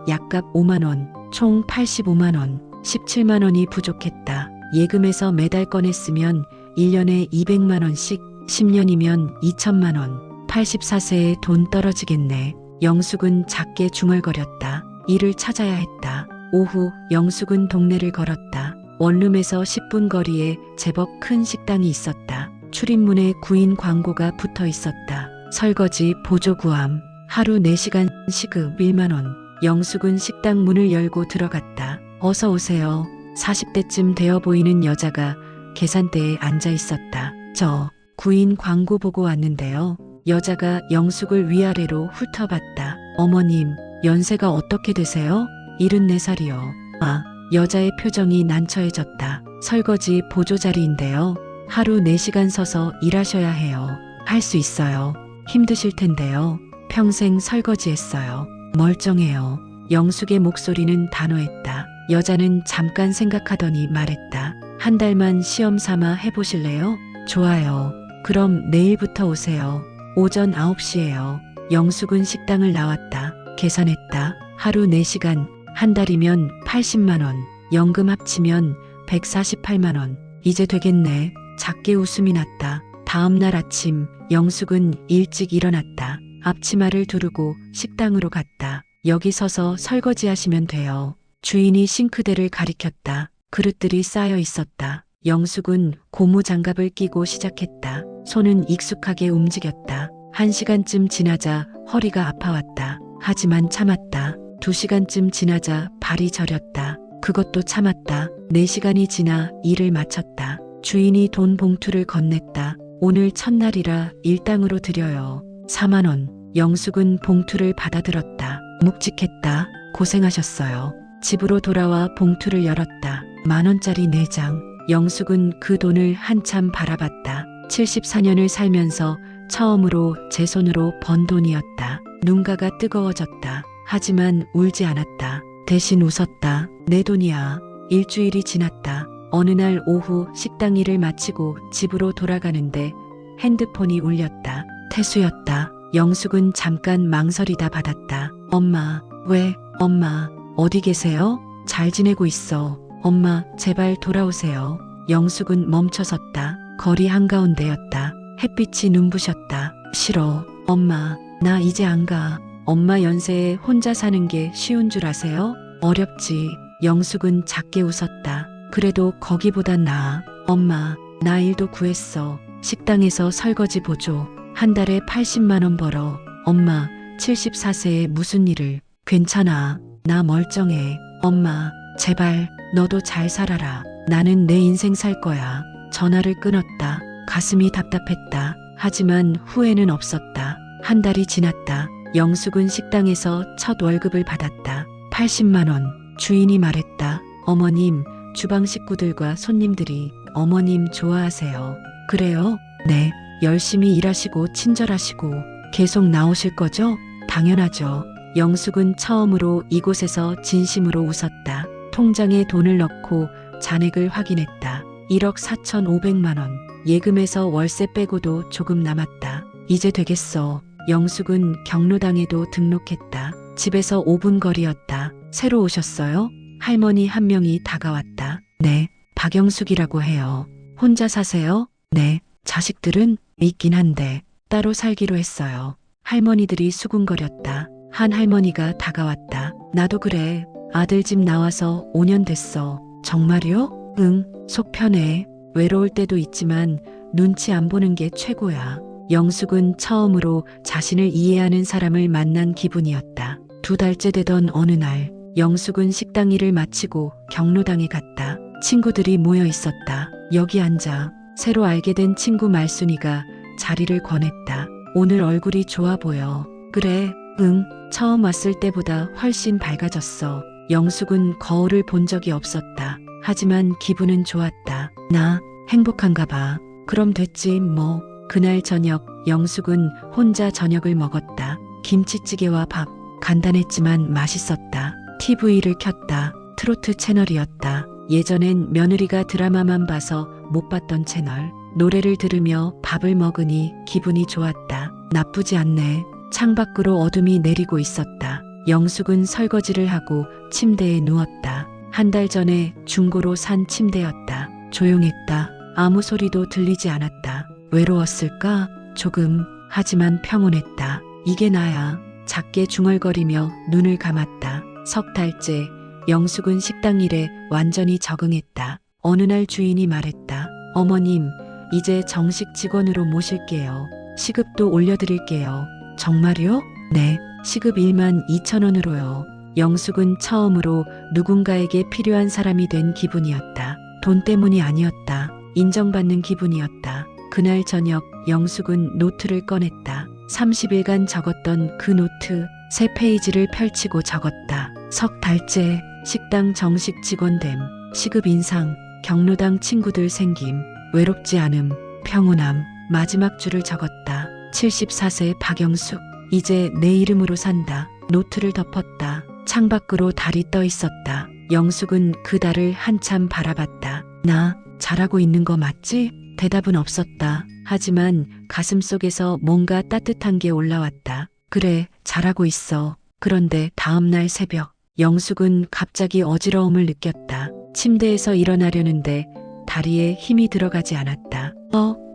약값 5만 원, 총 85만 원, 17만 원이 부족했다. 예금에서 매달 꺼냈으면 1년에 200만 원씩, 10년이면 2천만 원. 84세에 돈 떨어지겠네. 영숙은 작게 중얼거렸다. 일을 찾아야 했다. 오후 영숙은 동네를 걸었다. 원룸에서 10분 거리에 제법 큰 식당이 있었다. 출입문에 구인 광고가 붙어 있었다. 설거지 보조 구함. 하루 4시간 시급 1만 원. 영숙은 식당 문을 열고 들어갔다. 어서 오세요. 40대쯤 되어 보이는 여자가 계산대에 앉아 있었다. 저 구인 광고 보고 왔는데요. 여자가 영숙을 위아래로 훑어봤다. 어머님, 연세가 어떻게 되세요? 74살이요. 아, 여자의 표정이 난처해졌다. 설거지 보조 자리인데요. 하루 4시간 서서 일하셔야 해요. 할 수 있어요. 힘드실 텐데요. 평생 설거지했어요. 멀쩡해요. 영숙의 목소리는 단호했다. 여자는 잠깐 생각하더니 말했다. 한 달만 시험 삼아 해보실래요? 좋아요. 그럼 내일부터 오세요. 오전 9시에요. 영숙은 식당을 나왔다. 계산했다. 하루 4시간, 한 달이면 80만 원. 연금 합치면 148만 원. 이제 되겠네. 작게 웃음이 났다. 다음 날 아침 영숙은 일찍 일어났다. 앞치마를 두르고 식당으로 갔다. 여기 서서 설거지 하시면 돼요. 주인이 싱크대를 가리켰다. 그릇들이 쌓여 있었다. 영숙은 고무 장갑을 끼고 시작했다. 손은 익숙하게 움직였다. 1시간쯤 지나자 허리가 아파왔다. 하지만 참았다. 2시간쯤 지나자 발이 저렸다. 그것도 참았다. 4시간이 지나 일을 마쳤다. 주인이 돈 봉투를 건넸다. 오늘 첫날이라 일당으로 드려요. 4만 원. 영숙은 봉투를 받아들었다. 묵직했다. 고생하셨어요. 집으로 돌아와 봉투를 열었다. 10,000원짜리 4장. 영숙은 그 돈을 한참 바라봤다. 74년을 살면서 처음으로 제 손으로 번 돈이었다. 눈가가 뜨거워졌다. 하지만 울지 않았다. 대신 웃었다. 내 돈이야. 일주일이 지났다. 어느 날 오후 식당 일을 마치고 집으로 돌아가는데 핸드폰이 울렸다. 태수였다. 영숙은 잠깐 망설이다 받았다. 엄마, 왜? 엄마, 어디 계세요? 잘 지내고 있어. 엄마, 제발 돌아오세요. 영숙은 멈춰섰다. 거리 한가운데였다. 햇빛이 눈부셨다. 싫어. 엄마, 나 이제 안 가. 엄마 연세에 혼자 사는 게 쉬운 줄 아세요? 어렵지. 영숙은 작게 웃었다. 그래도 거기보단 나아. 엄마, 나 일도 구했어. 식당에서 설거지 보조. 한 달에 80만 원 벌어. 엄마, 74세에 무슨 일을. 괜찮아. 나 멀쩡해. 엄마, 제발 너도 잘 살아라. 나는 내 인생 살 거야. 전화를 끊었다. 가슴이 답답했다. 하지만 후회는 없었다. 한 달이 지났다. 영숙은 식당에서 첫 월급을 받았다. 80만 원. 주인이 말했다. 어머님, 주방 식구들과 손님들이 어머님 좋아하세요. 그래요? 네. 열심히 일하시고 친절하시고 계속 나오실 거죠? 당연하죠. 영숙은 처음으로 이곳에서 진심으로 웃었다. 통장에 돈을 넣고 잔액을 확인했다. 1억 4,500만 원. 예금에서 월세 빼고도 조금 남았다. 이제 되겠어. 영숙은 경로당에도 등록했다. 집에서 5분 거리였다. 새로 오셨어요? 할머니 한 명이 다가왔다. 네, 박영숙이라고 해요. 혼자 사세요? 네. 자식들은 있긴 한데 따로 살기로 했어요. 할머니들이 수군거렸다. 한 할머니가 다가왔다. 나도 그래. 아들 집 나와서 5년 됐어. 정말요? 응, 속 편해. 외로울 때도 있지만 눈치 안 보는 게 최고야. 영숙은 처음으로 자신을 이해하는 사람을 만난 기분이었다. 2달째 되던 어느 날, 영숙은 식당 일을 마치고 경로당에 갔다. 친구들이 모여 있었다. 여기 앉아. 새로 알게 된 친구 말순이가 자리를 권했다. 오늘 얼굴이 좋아 보여. 그래, 응. 처음 왔을 때보다 훨씬 밝아졌어. 영숙은 거울을 본 적이 없었다. 하지만 기분은 좋았다. 나 행복한가 봐. 그럼 됐지 뭐. 그날 저녁 영숙은 혼자 저녁을 먹었다. 김치찌개와 밥. 간단했지만 맛있었다. TV를 켰다. 트로트 채널이었다. 예전엔 며느리가 드라마만 봐서 못 봤던 채널. 노래를 들으며 밥을 먹으니 기분이 좋았다. 나쁘지 않네. 창밖으로 어둠이 내리고 있었다. 영숙은 설거지를 하고 침대에 누웠다. 한 달 전에 중고로 산 침대였다. 조용했다. 아무 소리도 들리지 않았다. 외로웠을까? 조금. 하지만 평온했다. 이게 나야. 작게 중얼거리며 눈을 감았다. 석 달째 영숙은 식당 일에 완전히 적응했다. 어느 날 주인이 말했다. 어머님, 이제 정식 직원으로 모실게요. 시급도 올려드릴게요. 정말요? 네, 시급 1만 2천 원으로요. 영숙은 처음으로 누군가에게 필요한 사람이 된 기분이었다. 돈 때문이 아니었다. 인정받는 기분이었다. 그날 저녁 영숙은 노트를 꺼냈다. 30일간 적었던 그 노트 3페이지를 펼치고 적었다. 석 달째 식당 정식 직원됨, 시급 인상, 경로당 친구들 생김, 외롭지 않음, 평온함. 마지막 줄을 적었다. 74세 박영숙. 이제 내 이름으로 산다. 노트를 덮었다. 창밖으로 달이 떠 있었다. 영숙은 그 달을 한참 바라봤다. 나 잘하고 있는 거 맞지? 대답은 없었다. 하지만 가슴 속에서 뭔가 따뜻한 게 올라왔다. 그래, 잘하고 있어. 그런데 다음 날 새벽, 영숙은 갑자기 어지러움을 느꼈다. 침대에서 일어나려는데 다리에 힘이 들어가지 않았다.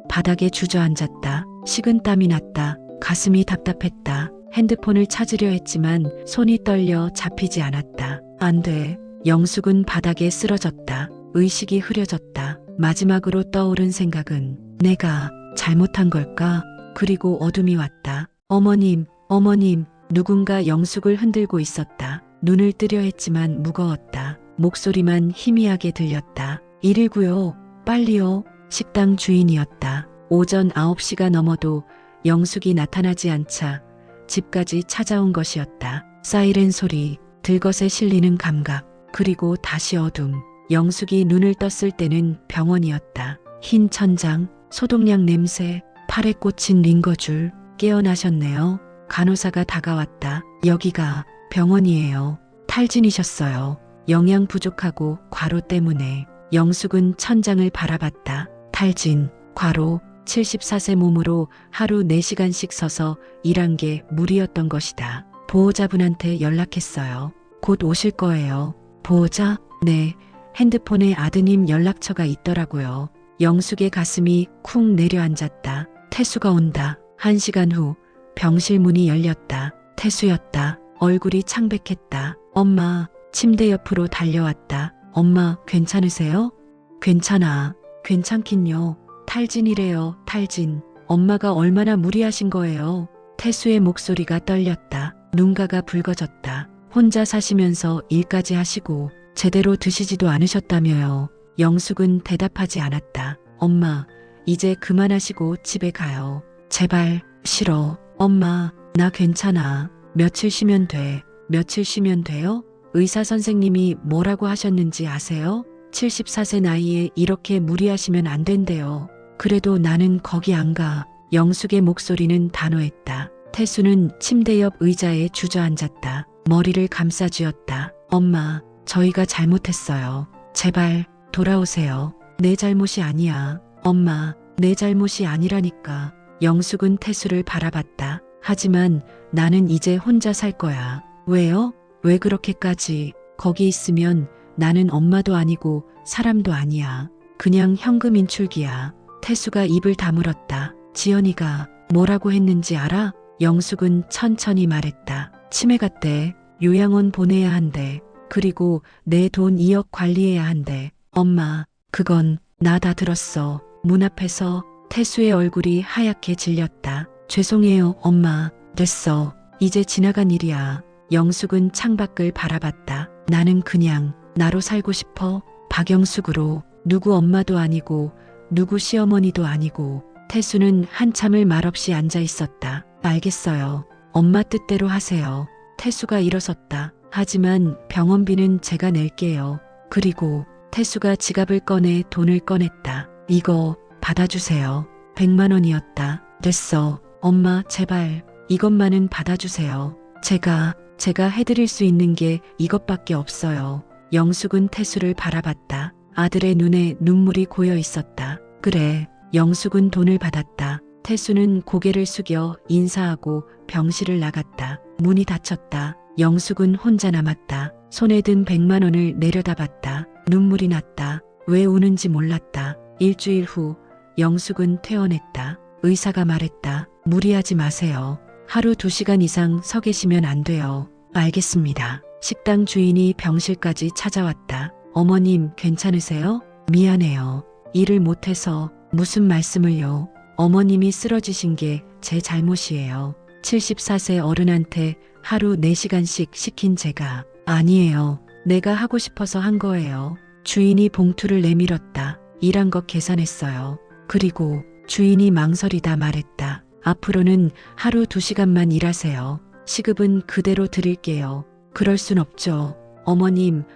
바닥에 주저앉았다. 식은땀이 났다. 가슴이 답답했다. 핸드폰을 찾으려 했지만 손이 떨려 잡히지 않았다. 안 돼. 영숙은 바닥에 쓰러졌다. 의식이 흐려졌다. 마지막으로 떠오른 생각은 내가 잘못한 걸까? 그리고 어둠이 왔다. 어머님, 어머님. 누군가 영숙을 흔들고 있었다. 눈을 뜨려 했지만 무거웠다. 목소리만 희미하게 들렸다. 119요. 빨리요. 식당 주인이었다. 오전 9시가 넘어도 영숙이 나타나지 않자 집까지 찾아온 것이었다. 사이렌 소리, 들것에 실리는 감각, 그리고 다시 어둠. 영숙이 눈을 떴을 때는 병원이었다. 흰 천장, 소독약 냄새, 팔에 꽂힌 링거줄. 깨어나셨네요. 간호사가 다가왔다. 여기가 병원이에요. 탈진이셨어요. 영양 부족하고 과로 때문에. 영숙은 천장을 바라봤다. 탈진, 과로, 74세 몸으로 하루 4시간씩 서서 일한 게 무리였던 것이다. 보호자분한테 연락했어요. 곧 오실 거예요. 보호자? 네. 핸드폰에 아드님 연락처가 있더라고요. 영숙의 가슴이 쿵 내려앉았다. 태수가 온다. 1시간 후 병실 문이 열렸다. 태수였다. 얼굴이 창백했다. 엄마, 침대 옆으로 달려왔다. 엄마, 괜찮으세요? 괜찮아. 괜찮긴요. 탈진이래요, 탈진. 엄마가 얼마나 무리하신 거예요. 태수의 목소리가 떨렸다. 눈가가 붉어졌다. 혼자 사시면서 일까지 하시고 제대로 드시지도 않으셨다며요. 영숙은 대답하지 않았다. 엄마, 이제 그만하시고 집에 가요. 제발. 싫어. 엄마, 나 괜찮아. 며칠 쉬면 돼. 며칠 쉬면 돼요? 의사 선생님이 뭐라고 하셨는지 아세요? 74세 나이에 이렇게 무리하시면 안 된대요. 그래도 나는 거기 안 가. 영숙의 목소리는 단호했다. 태수는 침대 옆 의자에 주저앉았다. 머리를 감싸쥐었다. 엄마, 저희가 잘못했어요. 제발 돌아오세요. 내 잘못이 아니야. 엄마, 내 잘못이 아니라니까. 영숙은 태수를 바라봤다. 하지만 나는 이제 혼자 살 거야. 왜요? 왜 그렇게까지? 거기 있으면 나는 엄마도 아니고 사람도 아니야. 그냥 현금 인출기야. 태수가 입을 다물었다. 지연이가 뭐라고 했는지 알아? 영숙은 천천히 말했다. 치매 갔대. 요양원 보내야 한대. 그리고 내 돈 2억 관리해야 한대. 엄마, 그건 나 다 들었어. 문 앞에서 태수의 얼굴이 하얗게 질렸다. 죄송해요, 엄마. 됐어. 이제 지나간 일이야. 영숙은 창밖을 바라봤다. 나는 그냥 나로 살고 싶어. 박영숙으로. 누구 엄마도 아니고 누구 시어머니도 아니고. 태수는 한참을 말없이 앉아 있었다. 알겠어요. 엄마 뜻대로 하세요. 태수가 일어섰다. 하지만 병원비는 제가 낼게요. 그리고 태수가 지갑을 꺼내 돈을 꺼냈다. 이거 받아주세요. 100만 원이었다. 됐어. 엄마, 제발 이것만은 받아주세요. 제가 해드릴 수 있는 게 이것밖에 없어요. 영숙은 태수를 바라봤다. 아들의 눈에 눈물이 고여 있었다. 그래. 영숙은 돈을 받았다. 태수는 고개를 숙여 인사하고 병실을 나갔다. 문이 닫혔다. 영숙은 혼자 남았다. 손에 든 100만 원을 내려다봤다. 눈물이 났다. 왜 우는지 몰랐다. 일주일 후 영숙은 퇴원했다. 의사가 말했다. 무리하지 마세요. 하루 2시간 이상 서 계시면 안 돼요. 알겠습니다. 식당 주인이 병실까지 찾아왔다. 어머님, 괜찮으세요? 미안해요. 일을 못해서. 무슨 말씀을요? 어머님이 쓰러지신 게 제 잘못이에요. 74세 어른한테 하루 4시간씩 시킨 제가. 아니에요. 내가 하고 싶어서 한 거예요. 주인이 봉투를 내밀었다. 일한 것 계산했어요. 그리고 주인이 망설이다 말했다. 앞으로는 하루 2시간만 일하세요. 시급은 그대로 드릴게요. 그럴 순 없죠.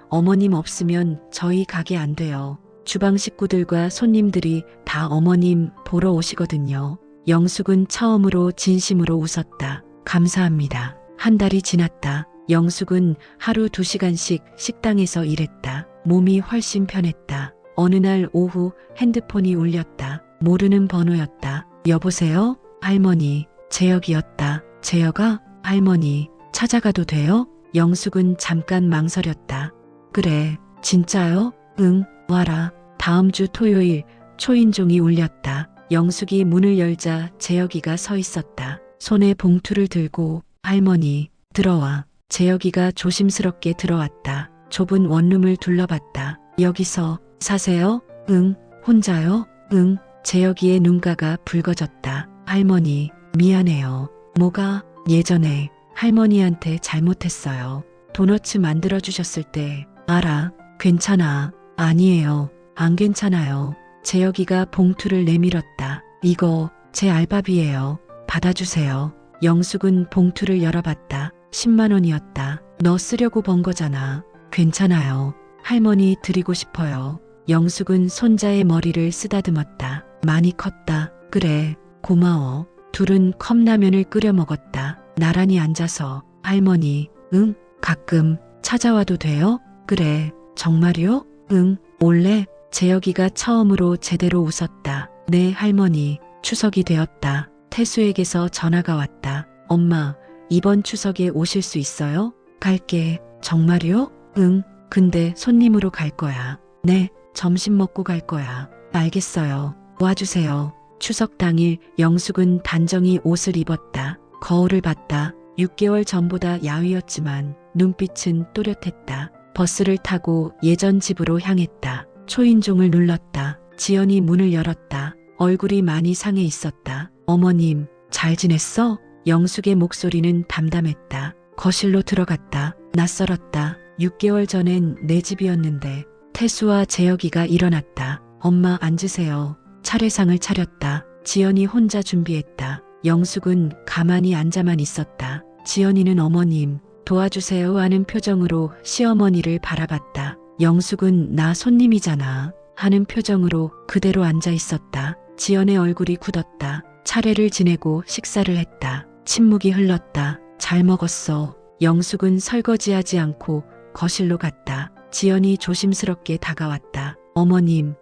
어머님 없으면 저희 가게 안 돼요. 주방 식구들과 손님들이 다 어머님 보러 오시거든요. 영숙은 처음으로 진심으로 웃었다. 감사합니다. 한 달이 지났다. 영숙은 하루 2시간씩 식당에서 일했다. 몸이 훨씬 편했다. 어느 날 오후 핸드폰이 울렸다. 모르는 번호였다. 여보세요? 할머니, 재혁이었다. 재혁아? 할머니, 찾아가도 돼요? 영숙은 잠깐 망설였다. 그래, 진짜요? 응, 와라. 다음 주 토요일 초인종이 울렸다. 영숙이 문을 열자 재혁이가 서 있었다. 손에 봉투를 들고 할머니, 들어와. 재혁이가 조심스럽게 들어왔다. 좁은 원룸을 둘러봤다. 여기서 사세요? 응. 혼자요? 응. 재혁이의 눈가가 붉어졌다. 할머니, 미안해요. 뭐가? 예전에 할머니한테 잘못했어요. 도너츠 만들어주셨을 때. 알아. 괜찮아. 아니에요. 안 괜찮아요. 재혁이가 봉투를 내밀었다. 이거 제 알바비예요. 받아주세요. 영숙은 봉투를 열어봤다. 10만 원이었다. 너 쓰려고 번 거잖아. 괜찮아요. 할머니 드리고 싶어요. 영숙은 손자의 머리를 쓰다듬었다. 많이 컸다. 그래, 고마워. 둘은 컵라면을 끓여 먹었다. 나란히 앉아서 할머니, 응, 가끔 찾아와도 돼요? 그래, 정말요? 응, 올래? 재혁이가 처음으로 제대로 웃었다. 네, 할머니, 추석이 되었다. 태수에게서 전화가 왔다. 엄마, 이번 추석에 오실 수 있어요? 갈게. 정말요? 응, 근데 손님으로 갈 거야. 네, 점심 먹고 갈 거야. 알겠어요. 와주세요. 추석 당일 영숙은 단정히 옷을 입었다. 거울을 봤다. 6개월 전보다 야위었지만 눈빛은 또렷했다. 버스를 타고 예전 집으로 향했다. 초인종을 눌렀다. 지연이 문을 열었다. 얼굴이 많이 상해 있었다. 어머님, 잘 지냈어? 영숙의 목소리는 담담했다. 거실로 들어갔다. 낯설었다. 6개월 전엔 내 집이었는데. 태수와 재혁이가 일어났다. 엄마 앉으세요. 차례상을 차렸다. 지연이 혼자 준비했다. 영숙은 가만히 앉아만 있었다. 지연이는 어머님, 도와주세요 하는 표정으로 시어머니를 바라봤다. 영숙은 나 손님이잖아 하는 표정으로 그대로 앉아 있었다. 지연의 얼굴이 굳었다. 차례를 지내고 식사를 했다. 침묵이 흘렀다. 잘 먹었어. 영숙은 설거지하지 않고 거실로 갔다. 지연이 조심스럽게 다가왔다. 어머님,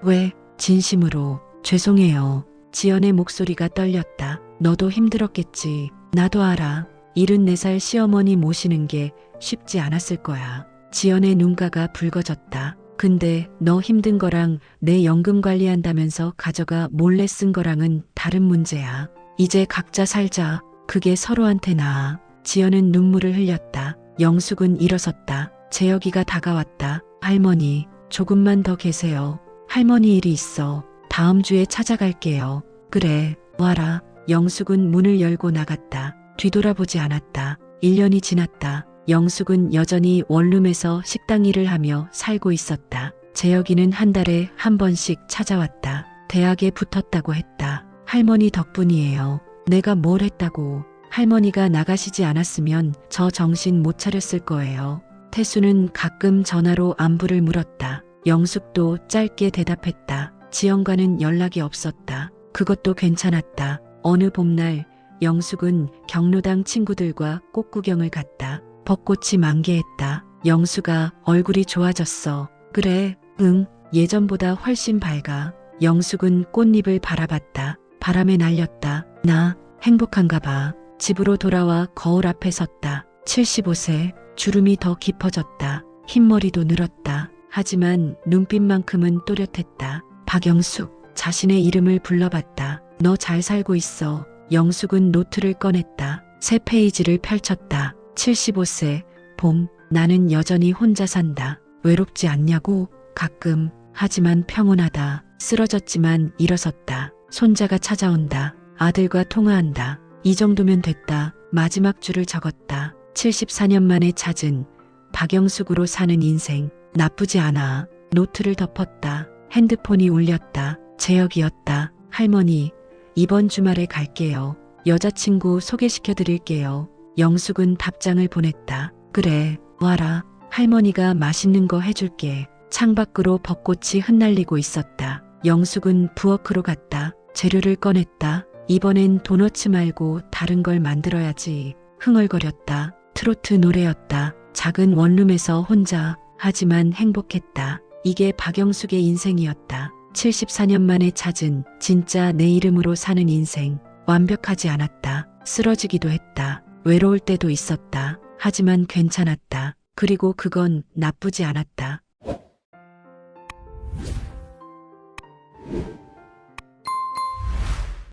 왜? 진심으로 죄송해요. 지연의 목소리가 떨렸다. 너도 힘들었겠지. 나도 알아. 74살 시어머니 모시는 게 쉽지 않았을 거야. 지연의 눈가가 붉어졌다. 근데 너 힘든 거랑 내 연금 관리한다면서 가져가 몰래 쓴 거랑은 다른 문제야. 이제 각자 살자. 그게 서로한테 나아. 지연은 눈물을 흘렸다. 영숙은 일어섰다. 재혁이가 다가왔다. 할머니, 조금만 더 계세요. 할머니 일이 있어. 다음 주에 찾아갈게요. 그래, 와라. 영숙은 문을 열고 나갔다. 뒤돌아보지 않았다. 1년이 지났다. 영숙은 여전히 원룸에서 식당 일을 하며 살고 있었다. 재혁이는 한 달에 한 번씩 찾아왔다. 대학에 붙었다고 했다. 할머니 덕분이에요. 내가 뭘 했다고. 할머니가 나가시지 않았으면 저 정신 못 차렸을 거예요. 태수는 가끔 전화로 안부를 물었다. 영숙도 짧게 대답했다. 지연과는 연락이 없었다. 그것도 괜찮았다. 어느 봄날 영숙은 경로당 친구들과 꽃구경을 갔다. 벚꽃이 만개했다. 영수가 얼굴이 좋아졌어. 그래, 응, 예전보다 훨씬 밝아. 영숙은 꽃잎을 바라봤다. 바람에 날렸다. 나 행복한가 봐. 집으로 돌아와 거울 앞에 섰다. 75세, 주름이 더 깊어졌다. 흰머리도 늘었다. 하지만 눈빛만큼은 또렷했다. 박영숙, 자신의 이름을 불러봤다. 너 잘 살고 있어. 영숙은 노트를 꺼냈다. 새 페이지를 펼쳤다. 75세, 봄, 나는 여전히 혼자 산다. 외롭지 않냐고? 가끔. 하지만 평온하다. 쓰러졌지만 일어섰다. 손자가 찾아온다. 아들과 통화한다. 이 정도면 됐다. 마지막 줄을 적었다. 74년 만에 찾은 박영숙으로 사는 인생. 나쁘지 않아. 노트를 덮었다. 핸드폰이 울렸다. 재혁이었다. 할머니, 이번 주말에 갈게요. 여자친구 소개시켜 드릴게요. 영숙은 답장을 보냈다. 그래, 와라. 할머니가 맛있는 거 해줄게. 창밖으로 벚꽃이 흩날리고 있었다. 영숙은 부엌으로 갔다. 재료를 꺼냈다. 이번엔 도너츠 말고 다른 걸 만들어야지. 흥얼거렸다. 트로트 노래였다. 작은 원룸에서 혼자, 하지만 행복했다. 이게 박영숙의 인생이었다. 74년 만에 찾은 진짜 내 이름으로 사는 인생. 완벽하지 않았다. 쓰러지기도 했다. 외로울 때도 있었다. 하지만 괜찮았다. 그리고 그건 나쁘지 않았다.